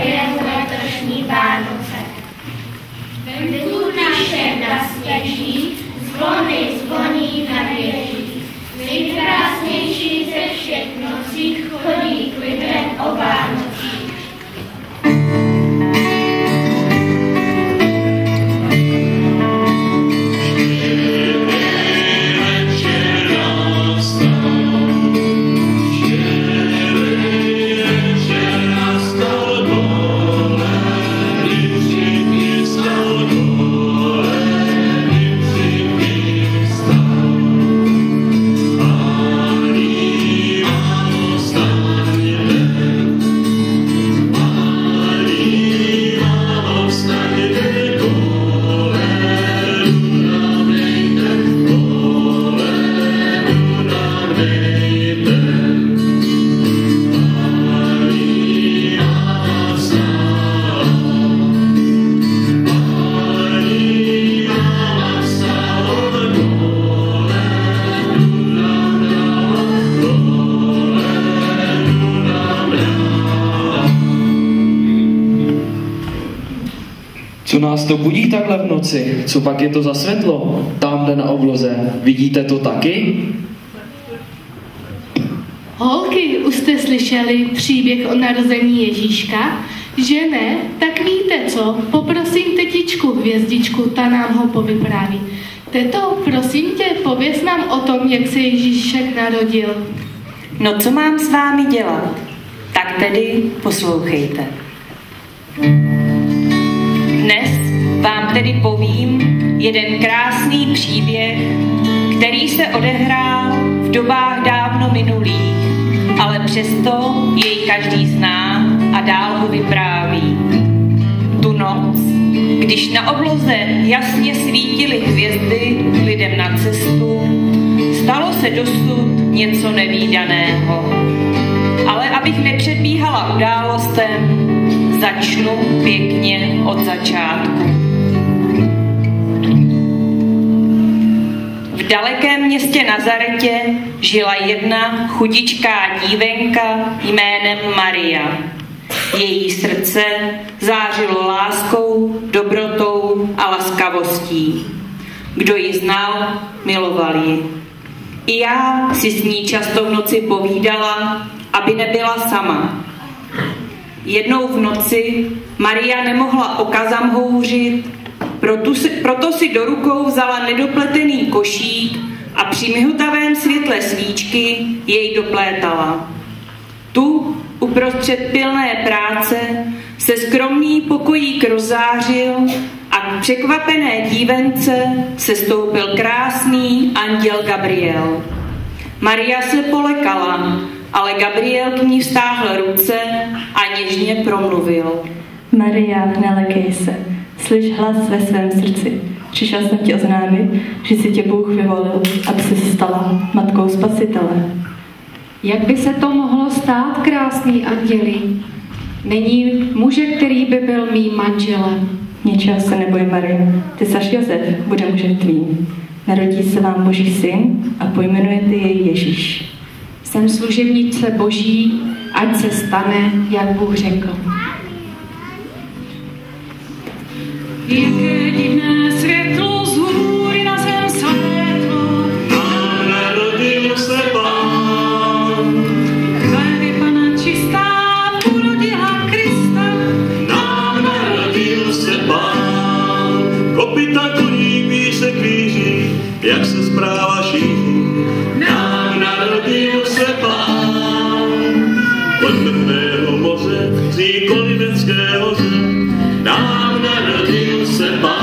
jen letošní Vánoce. Venku naše nastěží, zvony zvoní na věží. Nejkrásnější ze všech nocí chodí k lidem o Vánocích. Co nás to budí takhle v noci? Co pak je to za světlo? Tamhle na obloze. Vidíte to taky? Holky, už jste slyšeli příběh o narození Ježíška? Že ne? Tak víte co? Poprosím tetičku Hvězdičku, ta nám ho povypráví. Teto, prosím tě, pověz nám o tom, jak se Ježíšek narodil. No co mám s vámi dělat? Tak tedy poslouchejte. Dnes vám tedy povím jeden krásný příběh, který se odehrál v dobách dávno minulých, ale přesto jej každý zná a dál ho vypráví. Tu noc, když na obloze jasně svítily hvězdy lidem na cestu, stalo se dosud něco nevídaného. Ale abych nepředbíhala událostem, začnu pěkně od začátku. V dalekém městě Nazaretě žila jedna chudičká dívenka jménem Maria. Její srdce zářilo láskou, dobrotou a laskavostí. Kdo ji znal, miloval ji. I já si s ní často v noci povídala, aby nebyla sama. Jednou v noci Maria nemohla oka zamhouřit, proto si do rukou vzala nedopletený košík a při mihotavém světle svíčky jej doplétala. Tu uprostřed pilné práce se skromný pokojík rozzářil a k překvapené dívence se stoupil krásný anděl Gabriel. Maria se polekala, ale Gabriel k ní vztáhl ruce a něžně promluvil. Maria, nelekej se, slyš hlas ve svém srdci. Přišel jsem ti oznámit, že si tě Bůh vyvolil, aby se stala matkou Spasitele. Jak by se to mohlo stát, krásný anděli? Není muže, který by byl mým manželem. Ničeho se neboj, Maria, ty saš Josef bude mužem tvým. Narodí se vám Boží syn a pojmenujete jej Ježíš. Jsem služebnice Boží, ať se stane, jak Bůh řekl. Jaké divné světlo z hůry na zem světlo, nám narodil se Pán. Chléby Pana čistá porodila Krista, Nám narodil se Pán. Kopyta koní ví se kříží, jak se zpráva šíří. Nám narodil se Pán. Od mrtvého moře, z Kolinecké hoře, nám narodil se Pán.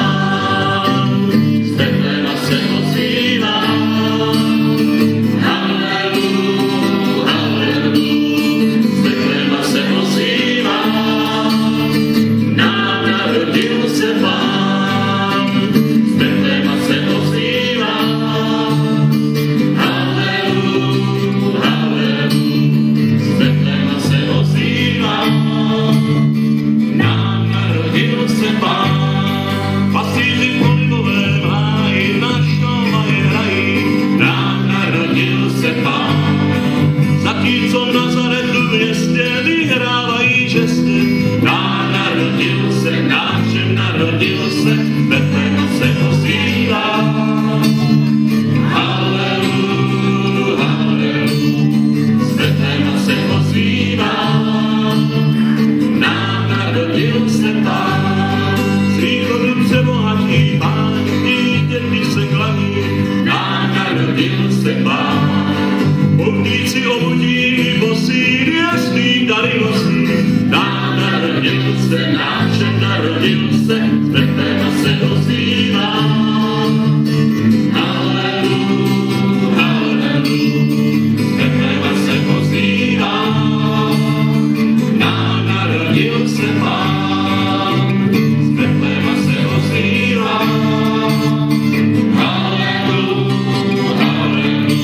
se, náčem narodil se, z Betlema se ozývá. Halelu, halelu, z Betlema se ozývá. Nám narodil se Pán, z Betlema se ozývá. Halelu, halelu,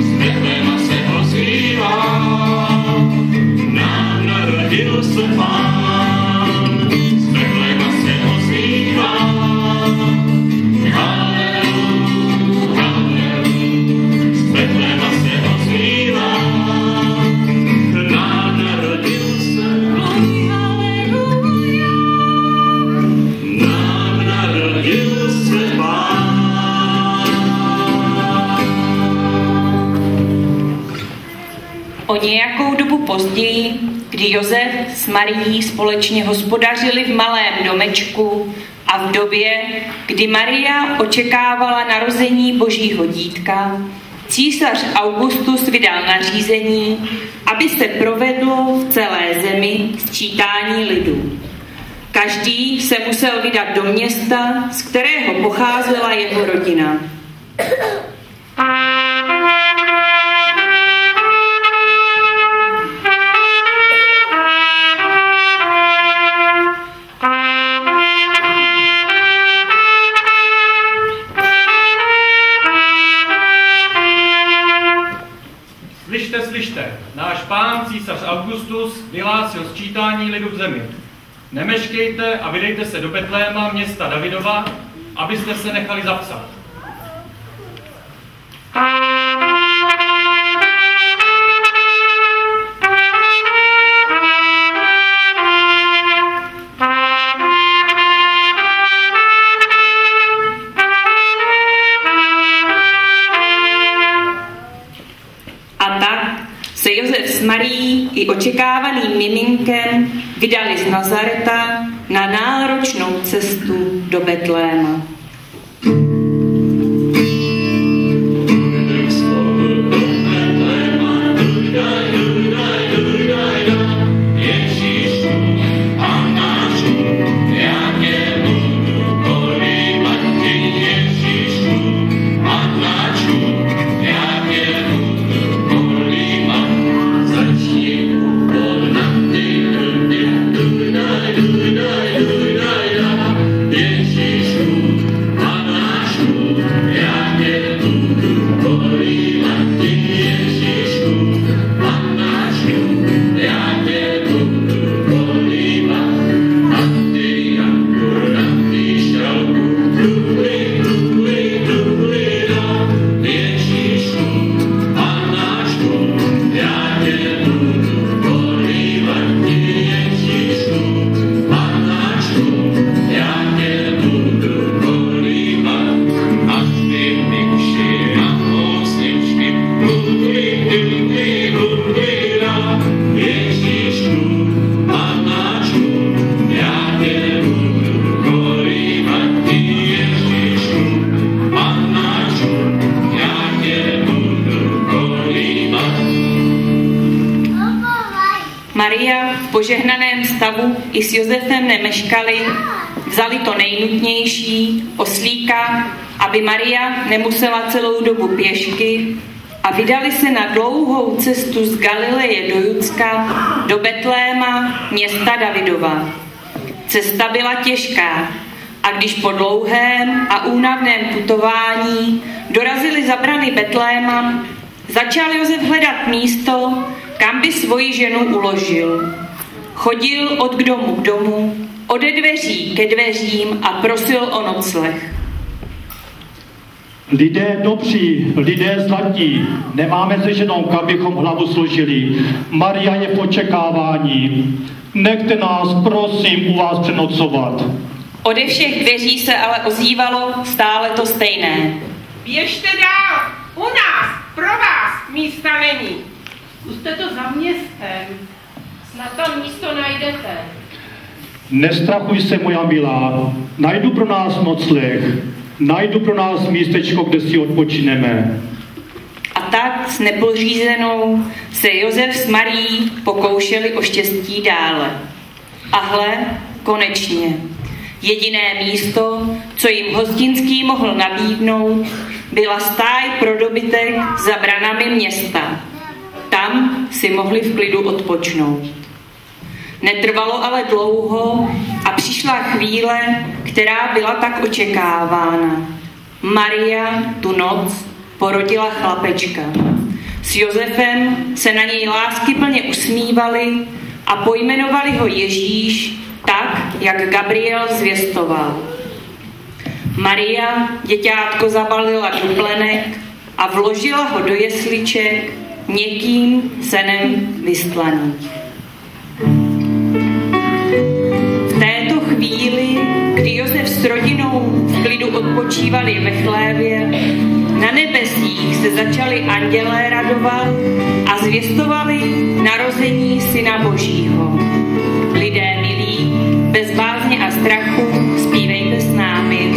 z Betlema se ozývá. Nám narodil se Pán, z Betlema se ozývá. Halelu, halelu, z Betlema se ozývá. Nám narodil se Nám narodil se Pán. O nějakou dobu později, kdy Josef s Marií společně hospodařili v malém domečku a v době, kdy Maria očekávala narození Božího dítka, císař Augustus vydal nařízení, aby se provedlo v celé zemi sčítání lidu. Každý se musel vydat do města, z kterého pocházela jeho rodina. Slyšte, náš pán císař Augustus vyhlásil sčítání lidu v zemi. Nemeškejte a vydejte se do Betléma, města Davidova, abyste se nechali zapsat. Se Josef s Marií i očekávaným miminkem vydali z Nazareta na náročnou cestu do Betléma. Maria v požehnaném stavu i s Josefem nemeškali, vzali to nejnutnější, oslíka, aby Maria nemusela celou dobu pěšky, a vydali se na dlouhou cestu z Galileje do Judska, do Betléma, města Davidova. Cesta byla těžká a když po dlouhém a únavném putování dorazili za brany Betléma, začal Josef hledat místo, kam by svoji ženu uložil. Chodil od domu k domu, ode dveří ke dveřím a prosil o nocleh. Lidé dobří, lidé zlatí, nemáme se ženou, kam bychom hlavu složili. Maria je v očekávání. Nechte nás, prosím, u vás přenocovat. Ode všech dveří se ale ozývalo stále to stejné. Běžte dál, u nás, pro vás místa není. Zkuste to za městem, snad tam místo najdete. Nestrachuj se, moja milá, najdu pro nás nocleh, najdu pro nás místečko, kde si odpočineme. A tak s nepodřízenou se Josef s Marií pokoušeli o štěstí dále. A hle, konečně. Jediné místo, co jim hostinský mohl nabídnout, byla stáj pro dobytek za branami města. Tam si mohli v klidu odpočnout. Netrvalo ale dlouho a přišla chvíle, která byla tak očekávána. Maria tu noc porodila chlapečka. S Josefem se na něj láskyplně usmívali a pojmenovali ho Ježíš tak, jak Gabriel zvěstoval. Maria děťátko zabalila do plenek a vložila ho do jesliček někým synem vyslaných. V této chvíli, kdy Josef s rodinou v klidu odpočívali ve chlévě, na nebesích se začali andělé radovat a zvěstovali narození Syna Božího. Lidé milí, bez bázně a strachu, zpívejte s námi.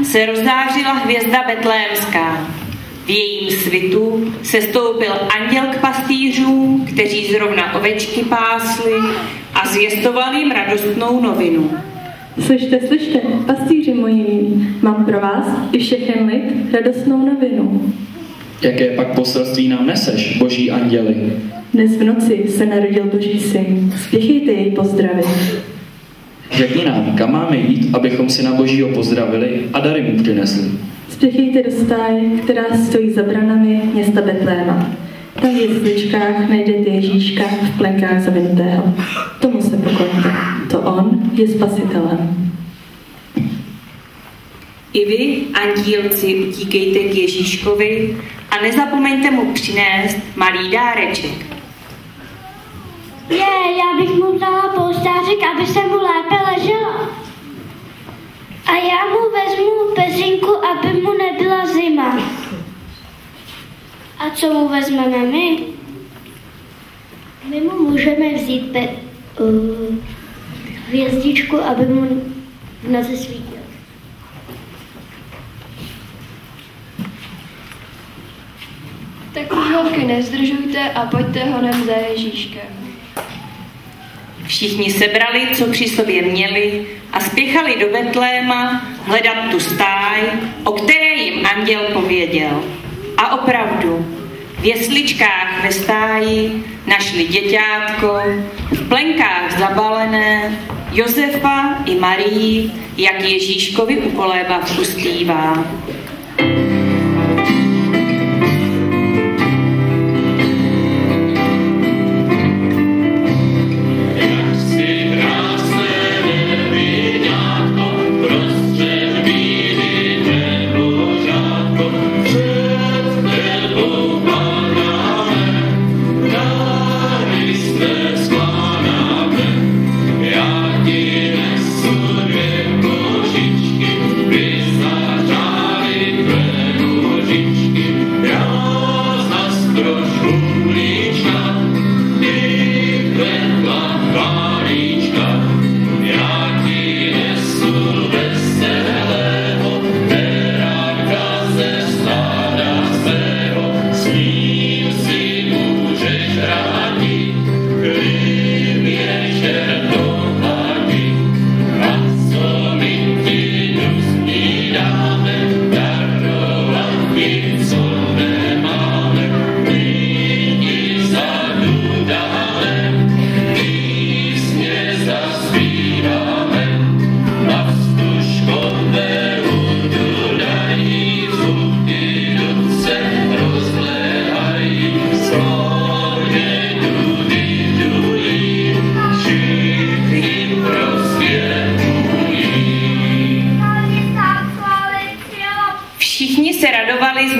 Se rozzářila hvězda betlémská. V jejím svitu se stoupil anděl k pastýřům, kteří zrovna ovečky pásli a zvěstoval jim radostnou novinu. Slyšte, slyšte, pastýři moji, mám pro vás i všechen lid radostnou novinu. Jaké pak poselství nám neseš, boží anděli? Dnes v noci se narodil Boží syn, spěchejte jej pozdravit. Řekni nám, kam máme jít, abychom Syna Božího pozdravili a dary mu přinesli. Spěchejte do stáje, která stojí za branami města Betléma. Tam v jesličkách najdete Ježíška v plenkách zavinutého. Tomu se pokloňte. To on je spasitelem. I vy, andílci, utíkejte k Ježíškovi a nezapomeňte mu přinést malý dáreček. Já bych mu dala polštářek, aby se mu lépe leželo. A já mu vezmu peřinku, aby mu nebyla zima. A co mu vezmeme my? My mu můžeme vzít hvězdičku, aby mu v noci svítil. Tak už holky nezdržujte a pojďte honem za Ježíškem. Všichni sebrali, co při sobě měli a spěchali do Betléma, hledat tu stáj, o které jim anděl pověděl. A opravdu, v jesličkách ve stáji našli děťátko, v plenkách zabalené, Josefa i Marii, jak Ježíškovi u kolébavku zpívá.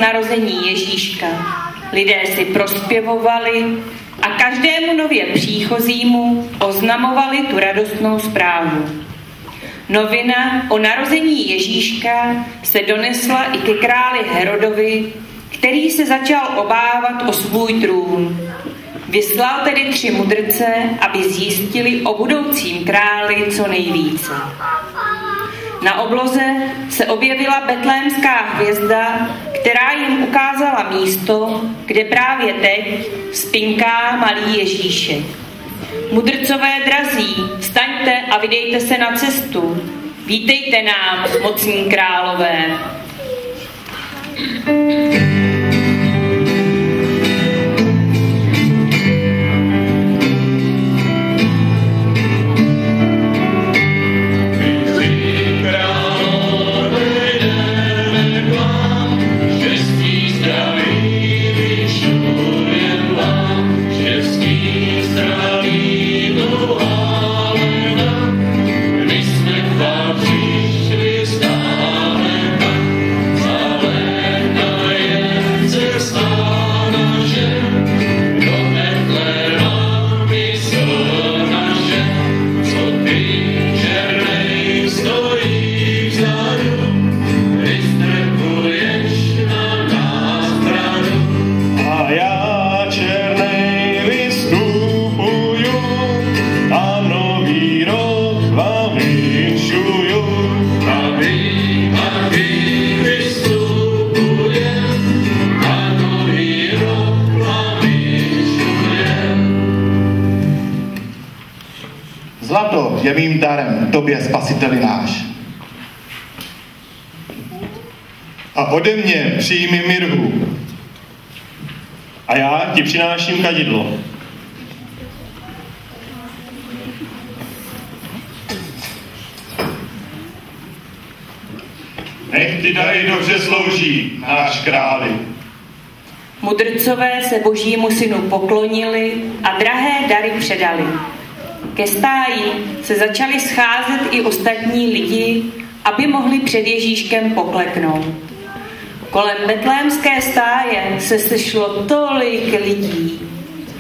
Narození Ježíška. Lidé si prospěvovali a každému nově příchozímu oznamovali tu radostnou zprávu. Novina o narození Ježíška se donesla i ke králi Herodovi, který se začal obávat o svůj trůn. Vyslal tedy 3 mudrce, aby zjistili o budoucím králi co nejvíce. Na obloze se objevila betlémská hvězda, která jim ukázala místo, kde právě teď spinká malý Ježíšek. Mudrcové drazí, vstaňte a vydejte se na cestu. Vítejte nám, mocní králové. Zlato je mým darem tobě, Spasiteli náš. A ode mě přijmi mirhu. A já ti přináším kadidlo. Nech ty dary dobře slouží, náš králi. Mudrcové se božímu synu poklonili a drahé dary předali. Ke stáji se začali scházet i ostatní lidi, aby mohli před Ježíškem pokleknout. Kolem betlémské stáje se sešlo tolik lidí.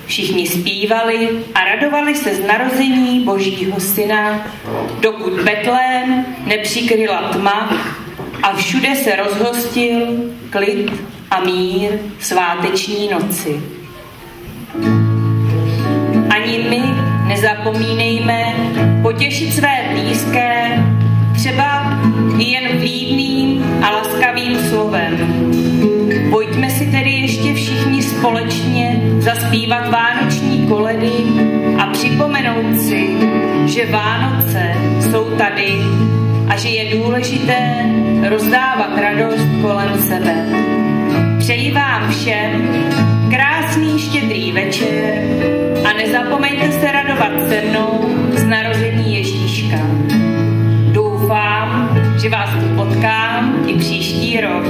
Všichni zpívali a radovali se z narození Božího syna, dokud Betlém nepřikryla tma a všude se rozhostil klid a mír sváteční noci. Ani my nezapomínejme potěšit své blízké, třeba i jen vlídným a laskavým slovem. Pojďme si tedy ještě všichni společně zaspívat vánoční koledy a připomenout si, že Vánoce jsou tady a že je důležité nezapomeňte rozdávat radost kolem sebe. Přeji vám všem krásný štědrý večer a nezapomeňte se radovat se mnou z narození Ježíška. Doufám, že vás tu potkám i příští rok.